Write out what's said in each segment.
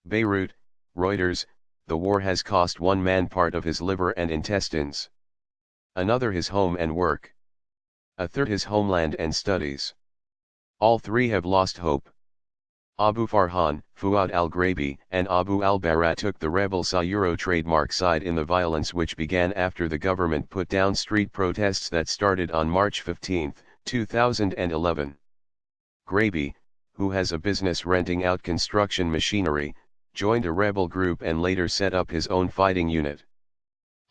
Beirut, Reuters, the war has cost one man part of his liver and intestines. Another his home and work. A third his homeland and studies. All three have lost hope. Abu Farhan, Fuad al-Grabi, and Abu al-Bara took the rebel Syriaâ trademark side in the violence which began after the government put down street protests that started on March 15, 2011. Grabi, who has a business renting out construction machinery, joined a rebel group and later set up his own fighting unit.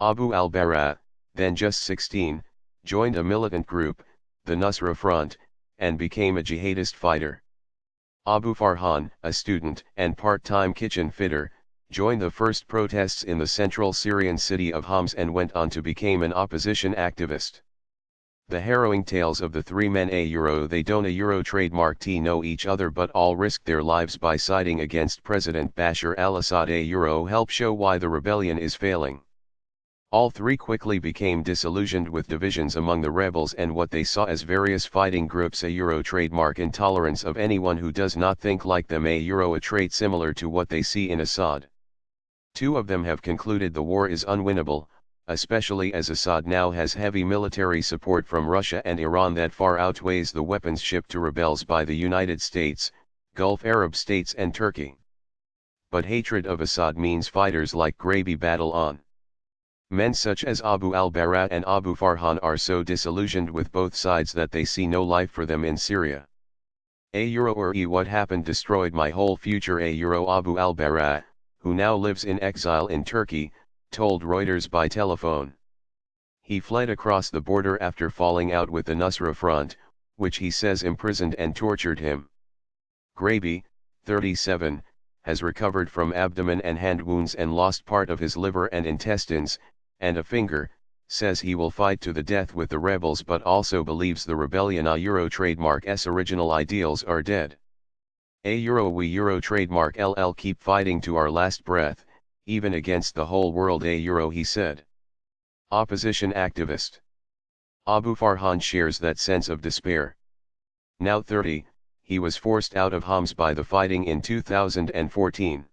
Abu al-Bara, then just 16, joined a militant group, the Nusra Front, and became a jihadist fighter. Abu Farhan, a student and part-time kitchen fitter, joined the first protests in the central Syrian city of Homs and went on to become an opposition activist. The harrowing tales of the three men they don't trademark know each other but all risked their lives by siding against President Bashar al-Assad help show why the rebellion is failing. All three quickly became disillusioned with divisions among the rebels and what they saw as various fighting groups trademark intolerance of anyone who does not think like them a trait similar to what they see in Assad. Two of them have concluded the war is unwinnable, especially as Assad now has heavy military support from Russia and Iran that far outweighs the weapons shipped to rebels by the United States, Gulf Arab states and Turkey. But hatred of Assad means fighters like Grabi battle on. Men such as Abu al-Bara and Abu Farhan are so disillusioned with both sides that they see no life for them in Syria. What happened destroyed my whole future Abu al-Bara, who now lives in exile in Turkey, told Reuters by telephone. He fled across the border after falling out with the Nusra Front, which he says imprisoned and tortured him. Grabi, 37, has recovered from abdomen and hand wounds and lost part of his liver and intestines, and a finger, says he will fight to the death with the rebels but also believes the rebellion trademark's original ideals are dead. We trademark keep fighting to our last breath, even against the whole world he said. Opposition activist. Abu Farhan shares that sense of despair. Now 30, he was forced out of Homs by the fighting in 2014.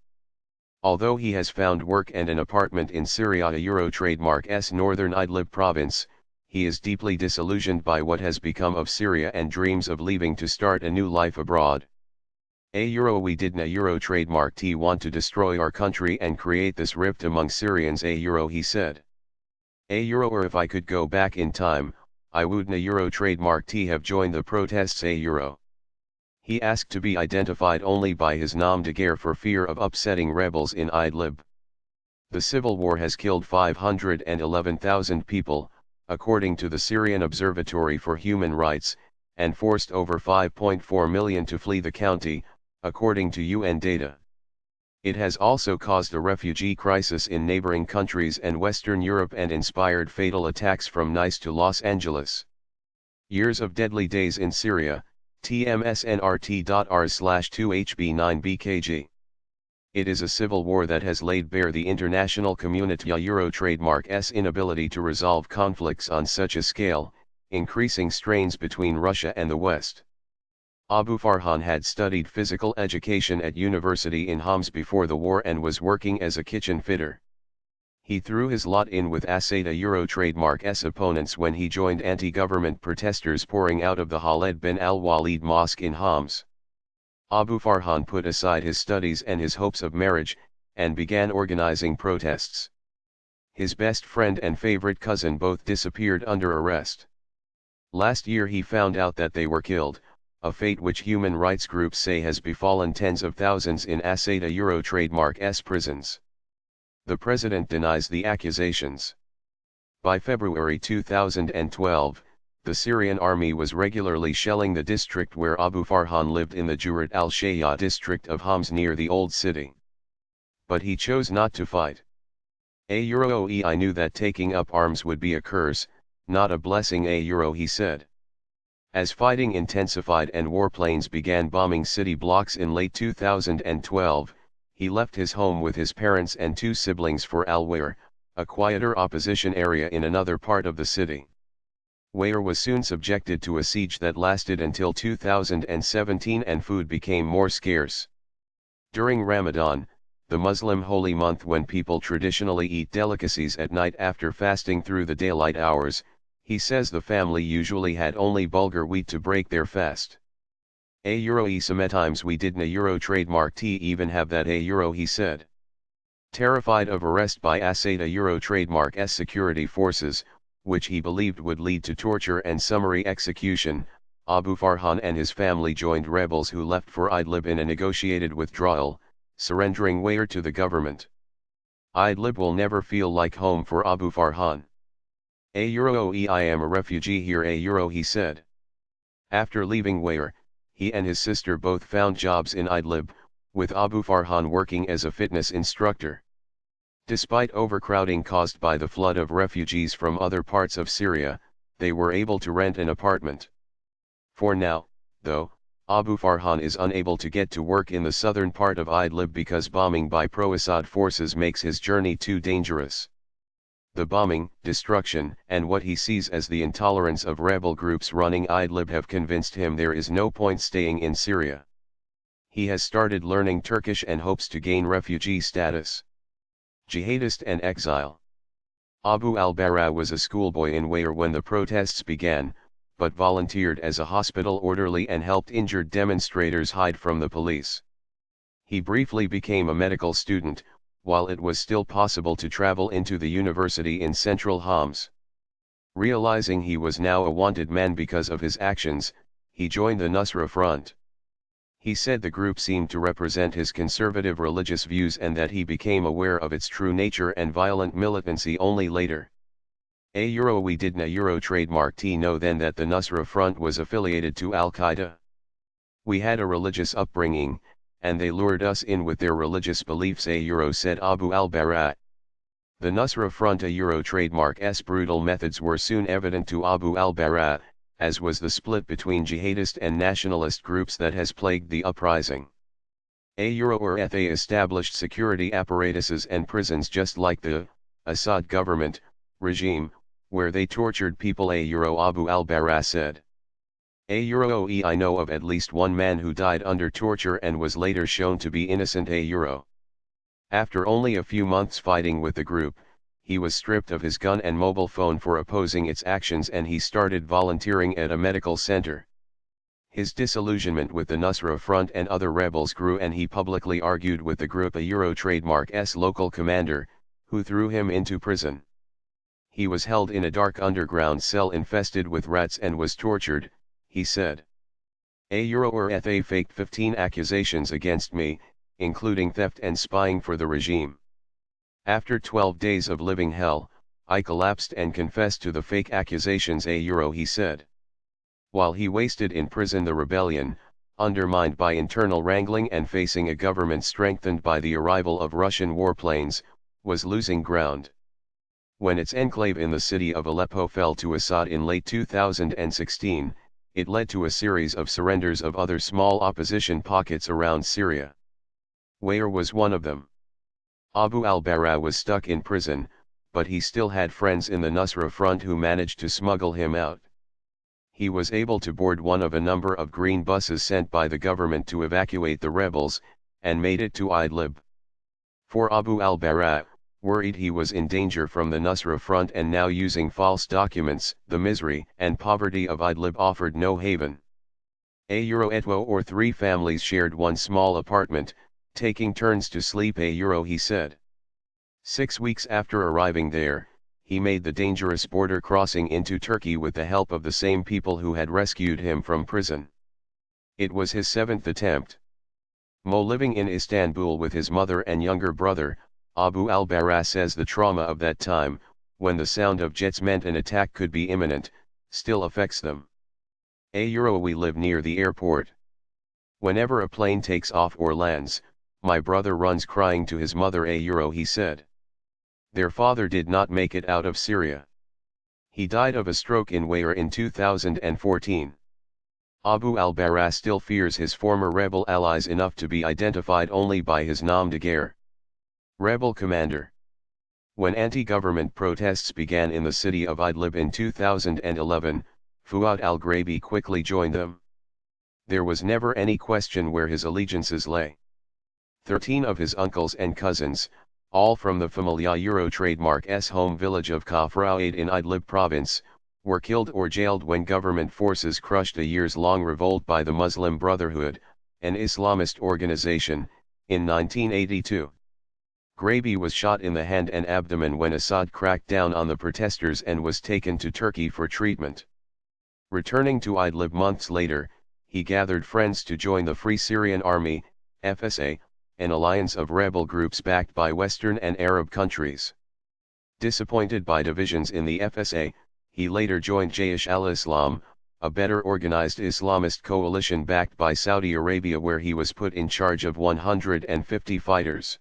Although he has found work and an apartment in Syriaâ trademark's northern Idlib province, he is deeply disillusioned by what has become of Syria and dreams of leaving to start a new life abroad. We didn't trademark want to destroy our country and create this rift among Syrians he said. If I could go back in time, I wouldn't trademark have joined the protests He asked to be identified only by his nom de guerre for fear of upsetting rebels in Idlib. The civil war has killed 511,000 people, according to the Syrian Observatory for Human Rights, and forced over 5.4 million to flee the country, according to UN data. It has also caused a refugee crisis in neighboring countries and Western Europe and inspired fatal attacks from Nice to Los Angeles. Years of deadly days in Syria, tmsnrt.rs/2hb9bkg. It is a civil war that has laid bare the international community trademark's inability to resolve conflicts on such a scale, increasing strains between Russia and the West. Abu Farhan had studied physical education at university in Homs before the war and was working as a kitchen fitter. He threw his lot in with Assad trademark's opponents when he joined anti-government protesters pouring out of the Khaled bin al-Walid Mosque in Homs. Abu Farhan put aside his studies and his hopes of marriage, and began organizing protests. His best friend and favorite cousin both disappeared under arrest. Last year he found out that they were killed, a fate which human rights groups say has befallen tens of thousands in Assad trademark's prisons. The president denies the accusations. By February 2012, the Syrian army was regularly shelling the district where Abu Farhan lived in the Jurat al-Shaya district of Homs near the old city. But he chose not to fight. I knew that taking up arms would be a curse, not a blessing he said. As fighting intensified and warplanes began bombing city blocks in late 2012, he left his home with his parents and two siblings for Al-Wair, a quieter opposition area in another part of the city. Wair was soon subjected to a siege that lasted until 2017 and food became more scarce. During Ramadan, the Muslim holy month when people traditionally eat delicacies at night after fasting through the daylight hours. He says the family usually had only bulgur wheat to break their fast. Sometimes we didn't trademark even have that he said. Terrified of arrest by Assad trademark's security forces, which he believed would lead to torture and summary execution, Abu Farhan and his family joined rebels who left for Idlib in a negotiated withdrawal, surrendering Wayr to the government. Idlib will never feel like home for Abu Farhan. I am a refugee here he said. After leaving Wayr, he and his sister both found jobs in Idlib, with Abu Farhan working as a fitness instructor. Despite overcrowding caused by the flood of refugees from other parts of Syria, they were able to rent an apartment. For now, though, Abu Farhan is unable to get to work in the southern part of Idlib because bombing by pro-Assad forces makes his journey too dangerous. The bombing, destruction, and what he sees as the intolerance of rebel groups running Idlib have convinced him there is no point staying in Syria. He has started learning Turkish and hopes to gain refugee status. Jihadist and exile. Abu al-Bara was a schoolboy in Wayr when the protests began, but volunteered as a hospital orderly and helped injured demonstrators hide from the police. He briefly became a medical student, while it was still possible to travel into the university in central Homs. Realizing he was now a wanted man because of his actions, he joined the Nusra Front. He said the group seemed to represent his conservative religious views and that he became aware of its true nature and violent militancy only later. We didn't trademark know then that the Nusra Front was affiliated to Al-Qaeda. We had a religious upbringing, and they lured us in with their religious beliefs said Abu al-Bara. The Nusra Front trademark's brutal methods were soon evident to Abu al-Bara, as was the split between jihadist and nationalist groups that has plagued the uprising. They established security apparatuses and prisons just like the Assad government regime, where they tortured people Abu al-Bara said. I know of at least one man who died under torture and was later shown to be innocent After only a few months fighting with the group, he was stripped of his gun and mobile phone for opposing its actions and he started volunteering at a medical center. His disillusionment with the Nusra Front and other rebels grew and he publicly argued with the group trademark's local commander, who threw him into prison. He was held in a dark underground cell infested with rats and was tortured, he said. They faked 15 accusations against me, including theft and spying for the regime. After 12 days of living hell, I collapsed and confessed to the fake accusations he said. While he wasted in prison, the rebellion, undermined by internal wrangling and facing a government strengthened by the arrival of Russian warplanes, was losing ground. When its enclave in the city of Aleppo fell to Assad in late 2016, it led to a series of surrenders of other small opposition pockets around Syria. Wayr was one of them. Abu al-Bara was stuck in prison, but he still had friends in the Nusra Front who managed to smuggle him out. He was able to board one of a number of green buses sent by the government to evacuate the rebels, and made it to Idlib. For Abu al-Bara, worried he was in danger from the Nusra Front and now using false documents, the misery and poverty of Idlib offered no haven. Three families shared one small apartment, taking turns to sleep he said. 6 weeks after arriving there, he made the dangerous border crossing into Turkey with the help of the same people who had rescued him from prison. It was his 7th attempt. Living in Istanbul with his mother and younger brother, Abu al-Bara says the trauma of that time, when the sound of jets meant an attack could be imminent, still affects them. We live near the airport. Whenever a plane takes off or lands, my brother runs crying to his mother he said. Their father did not make it out of Syria. He died of a stroke in Wayr in 2014. Abu al-Bara still fears his former rebel allies enough to be identified only by his nom de guerre. Rebel commander. When anti-government protests began in the city of Idlib in 2011, Fuad al-Grabi quickly joined them. There was never any question where his allegiances lay. 13 of his uncles and cousins, all from the Familia Euro trademark's home village of Kafr in Idlib province, were killed or jailed when government forces crushed a years-long revolt by the Muslim Brotherhood, an Islamist organization, in 1982. Graby was shot in the hand and abdomen when Assad cracked down on the protesters and was taken to Turkey for treatment. Returning to Idlib months later, he gathered friends to join the Free Syrian Army, FSA, an alliance of rebel groups backed by Western and Arab countries. Disappointed by divisions in the FSA, he later joined Jaish al-Islam, a better organized Islamist coalition backed by Saudi Arabia, where he was put in charge of 150 fighters.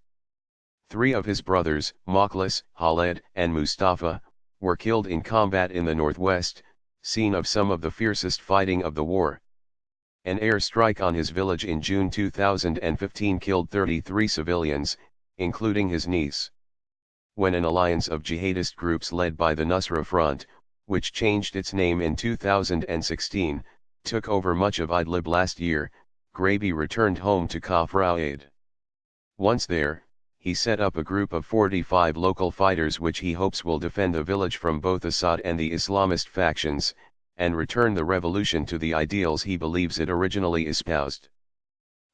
3 of his brothers, Mokhlis, Khaled, and Mustafa, were killed in combat in the northwest, scene of some of the fiercest fighting of the war. An airstrike on his village in June 2015 killed 33 civilians, including his niece. When an alliance of jihadist groups led by the Nusra Front, which changed its name in 2016, took over much of Idlib last year, Graby returned home to Kafr. Once there, he set up a group of 45 local fighters which he hopes will defend the village from both Assad and the Islamist factions, and return the revolution to the ideals he believes it originally espoused.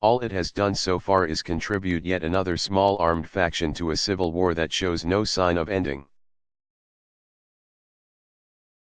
All it has done so far is contribute yet another small armed faction to a civil war that shows no sign of ending.